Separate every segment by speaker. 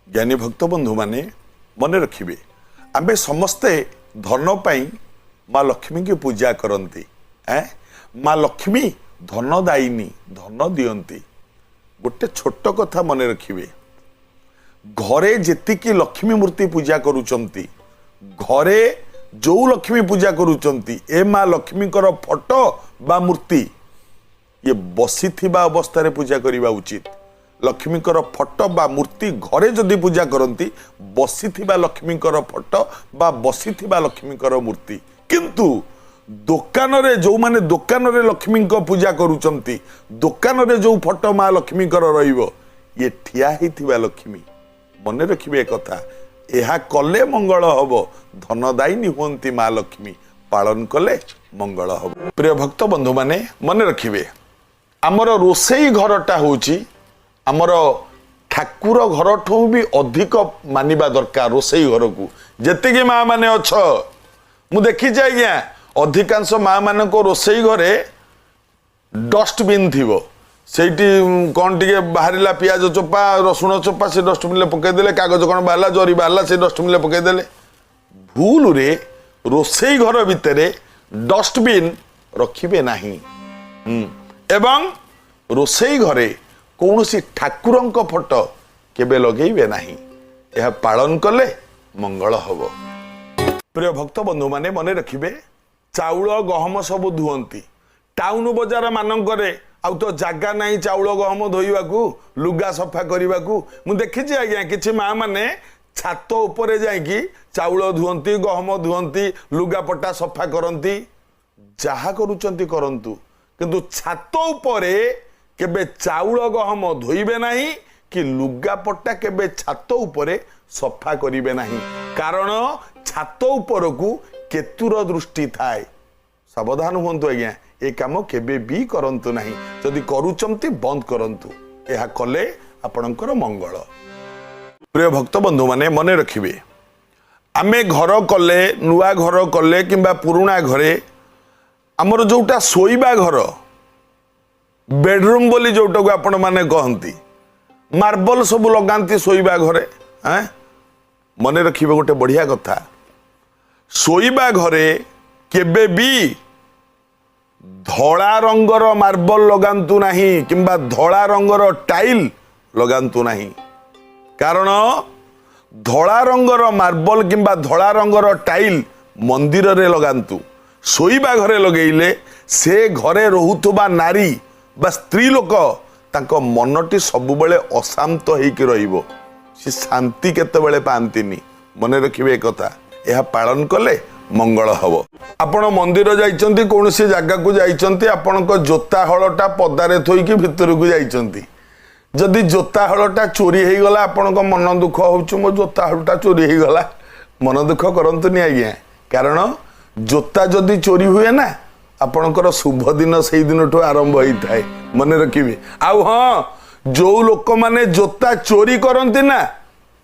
Speaker 1: ज्ञानी भक्त बंधु माने मन रखिए आमे समस्ते धन पाई माँ लक्ष्मी की पूजा करती माँ लक्ष्मी धन दायिनी धन दियंती गोटे छोट कथा मन रखिए घरे जेतिकी लक्ष्मी मूर्ति पूजा करुचंती घरे जो लक्ष्मी पूजा करुचंती ए माँ लक्ष्मी फोटो बा मूर्ति ये बसी अवस्था रे पूजा करने उचित लक्ष्मी फोटो बा मूर्ति घरे जदि पूजा करती बसी लक्ष्मी फोटो बा बसी लक्ष्मी मूर्ति किंतु दुकान रे जो माने दुकान रे लक्ष्मी पूजा करुचंती दुकान रे जो फोटो माँ लक्ष्मी रहिबो ये ठिया हिथिबा लक्ष्मी मन रखिबे कथा यह कले मंगल हब धनदायिनी हुंती माँ लक्ष्मी पालन कले मंगल हब। प्रिय भक्त बंधु माने मन रखिबे आमर रोसई घरटा होची आमर ठाकुर घर ठू भी अधिक मानिबा दरकार रोसई घर को जेतिकी माँ माने अछ मु देखी आज्ञा अधिकांश माँ मान रोसई घरे डस्टबिन थी सेठी कौन टे बाहर पियाज चोपा रसुण चोपा से डस्टबिन पकईदे कागज कौन बाहर जरी बाहर से डस्टबिन पकईदे भूल रे रोसई घर भितर डस्टबिन रखिबे नहीं एवं रोसई घरे कौन सी ठाकुर फोटो केबे लगेबे नहीं यह पालन कले मंगल हब। प्रिय भक्त बंधु माने मन रखिबे चाउल गहम सब धुअंती टाउन बजार मानकरे आउ तो जगह नहीं चाउल गहम धोइबाकू लुगा सफा करने मु देखी आज्ञा किछि माँ माने छात उपरे जाइकी चाउल धुअंती गहम धुअंती लुगापटा सफा करती जहा करुचंती करंतु किंतु छात उपरे केबे चाउल गहम धोइबे नहीं कि लुगापटा केबे छात उपरे सफा करिबे नहीं कारण छात उपरकू केतुर दृष्टि थाए सावधान हुंतु आज्ञा ए काम केबे भी करंतु नहीं जदि करूचंती बंद करंतु यह कले आपणकर मंगल। प्रिय भक्त बंधु माने मन रखिबे आमे घर कले नुआ घर कले किंबा पुराणा घरे आमर जोटा सोइबा घर बेडरूम बोली जोटा को आपण माने कहंती मार्बल सब लगांती सोइबा घरे मन रखिबे गोटे बढ़िया कथा सोइबा घरे केबे भी धड़ा रंगर मार्बल लगांतु नहीं किंबा धड़ा रंगर टाइल लगांतु नहीं कारण धड़ा रंगर मार्बल किंबा धड़ा रंगर टाइल मंदिर रे लगांतु सोइबा घरे लगेइले से घरे रहुतबा नारी बा स्त्री लोक तांको मनटी सबुबेले अशांत होइकी रहिबो से शांति केतेबेले पांतिनी मन रखिबे कथा यह पालन कले मंगल हब। आपण मंदिर जाइचंती कौन सी जगह को जाइचंती आपण को जोता हलटा पदारे थोइकी भितर को जाइचंती जदि जोता हलटा चोरी हो गला आपण को मन दुख होउछ मो जोता हलटा चोरी हो गला मन दुख करंतुनी आज्ञा कारण जोता जदि चोरी हुए ना आपणकर शुभ दिन से दिन ठू आरंभ होता है मन रखिए आउ हाँ जो लोक माने जोता चोरी करती ना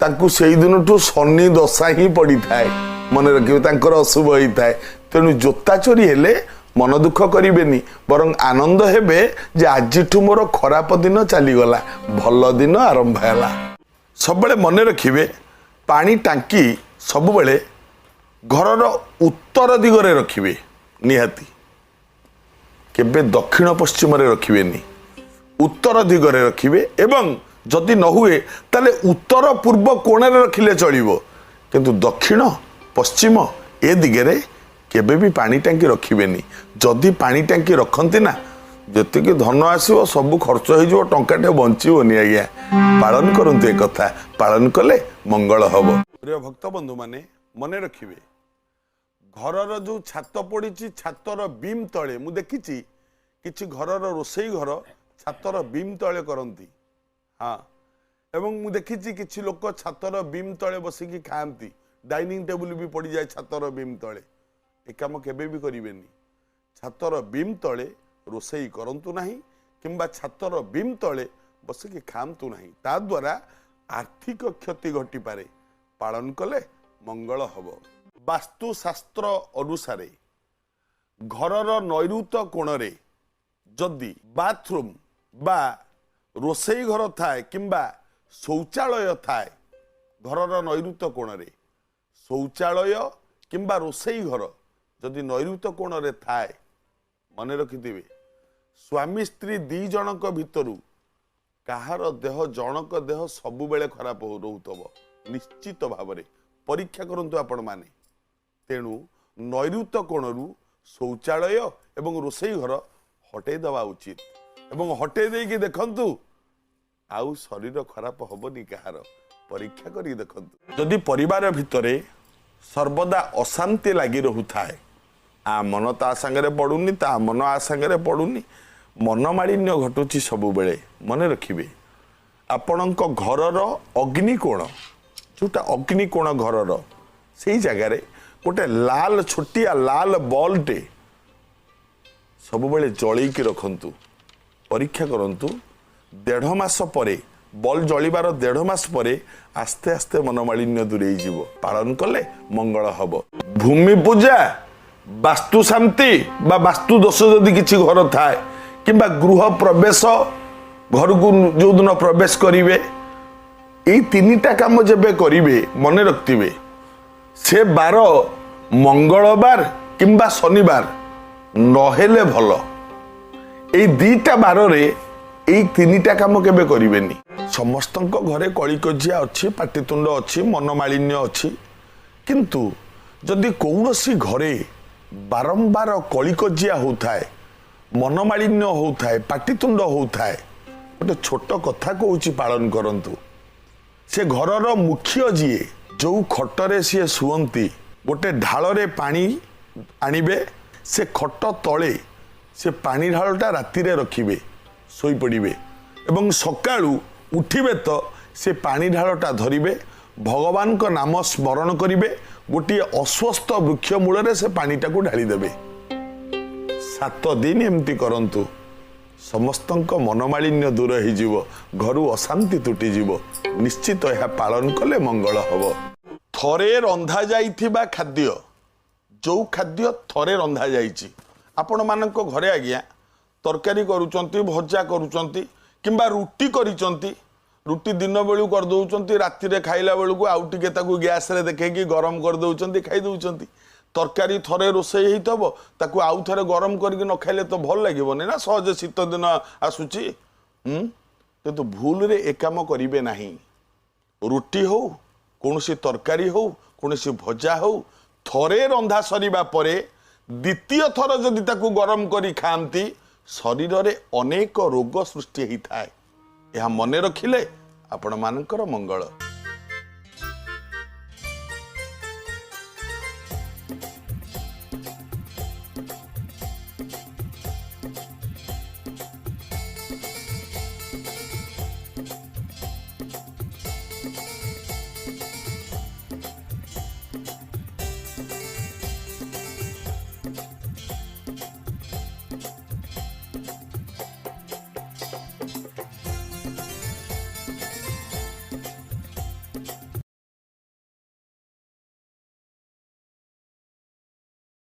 Speaker 1: ताकू से दिन ठू शनि दशा ही पड़ी थाए मन रखिए तांकर अशुभ होता है तेणु जोता चोरी हेले मन दुख करेनि बरं आनंद हेबे जे आज मोर खराब दिन चलीगला भल दिन आरंभ है सब मन रखिए पानी टांकी सब बेले घरर उत्तर दिगरे रखिए निहाती केबे दक्षिण पश्चिम रे रखिबेनी उत्तर दिगरे रखिबे एवं जदि न हुए ताले उत्तर पूर्व कोण रे रखिले चलिबो किंतु दक्षिण पश्चिम ए दिगरे केबे भी पानी टांकी रखिबेनी जदि पानी टांकी रखंती ना जतिक धन आसीबो सब खर्च हो जो टंकाटे बंचीबोनी आज्ञा पालन करंतु ए कथा पालन कले मंगल हब। प्रिय भक्त बंधु माने मने रखिबे घरर जो छात पड़ी छातर बीम तले मु देखी किछि घरर रोसई घर छातर बीम तले करती हाँ एवं मु देखी किछि लोक छातर बीम तले बसिकी खाती डाइनिंग टेबुल भी पड़ जाए छातर बीम तले ए काम केबे भी करिवेनी छातर बीम तले रोसई करंतु नहीं किंबा छातर बीम तले बसिकी खातु नहीं ता द्वारा आर्थिक क्षति घटी पारे पालन कले मंगल हब। वास्तुशास्त्र अनुसार घरर नैऋत कोणरे जदि बाथरूम बा रोसई घर थाए किंबा शौचालय थाए घरर नैऋत्य कोण शौचालय किंबा रोसई घर जदि नैऋत्य कोण थाए मन रखिथे स्वामी स्त्री दी जनक भितरु कहार देह जनक देह सबु बेले खराब रोथब निश्चित भाव परीक्षा करंतु आपण माने तेणु नैऋत्य कोणरू शौचालय एवं रोसई घर हटे दवा उचित एवं हटे देकी देखंतु आउ शरीर खराब हबनी कहार परीक्षा करी देखंतु जदि परिवार भितरे सर्वदा अशांति लगी रहुथाए आ मन ता संगे पड़ुनी ता मन आ संगे पड़ुनी मनमालिन्य घटुची सबु बेले मन रखिबे आपणक घरर अग्निकोण जोटा अग्निकोण घरर से जगार गोटे लाल छोटिया लाल बल्बटे सबु बेले जलैकी रखंतु परीक्षा करंतु 1.5 मास परे बल्ब जलिबार 1.5 मास परे आस्ते आस्ते मनमालिन्य दूरे जीव पालन कले मंगल हब भूमि पूजा वास्तु शांति बा वास्तु दोष जदि किछि घर थाए किंबा गृह प्रवेश घर को जो दिन प्रवेश करिवे एई 3टा काम जेबे करिवे मन रखिबे से बार मंगलवार किंबा शनिवार नहेले भल एई 2टा बार रे एई 3टा काम केबे करिवेनी समस्तक घरे कलिकजिया अच्छी पाटितुंड अच्छी मनमालिन्य अच्छी किंतु जदि कौनसी घरे बारंबार कलिकजिया होता है मनमालिन्य होता है पाटितुंड होता है गोटे छोट कथा कहूँ पालन करंतु से घरर मुख्य जीए जो खटरे सी शुअंती गोटे ढाଳରେ पानी आनिबे से खट तले से पानी ढालटा रातिरे रखिबे सोई पड़िबे एवं सकाळू उठिबे तो से पानी ढालटा धरिबे भगवान का नाम स्मरण करिबे गोटे अस्वस्थ वृक्ष मूल से पानीटा को ढाली देबे 7 दिन एमती करंतु समस्तंक मनमालिन्य दूर हो घर अशांति तुटी जीव निश्चित यह पालन कले मंगल हब थरे रंधा जाइथिबा खाद्य जो खाद्य थरे रंधा जाइछि आपण मानक घरे आज्ञा तरकारी करूचंती भजा करूचंती किंबा रुटी करिचंती रुटी दिन बेलू कर दउचंती राति रे खाइला बेलू को आउ टिके ताकू गैस रे देखेकी गरम कर दउचंती खाइ दउचंती तरकारी थरे रोसई होइतबो ताकू आउ थरे गरम करके न खाइले तो भल लागिबोनी ना सहज शीत दिन आसुची किंतु भूल रे एक काम करिवे नाही रुटी हो कोनोसी तरकारी हो कोनोसी भजा हो थरे रंधा सरीबा परे द्वितीय थर जदि ताकू गरम करी खांती शरीर रे अनेक रोग सृष्टि होता है यह मन रखिले आपण मानकर मंगल।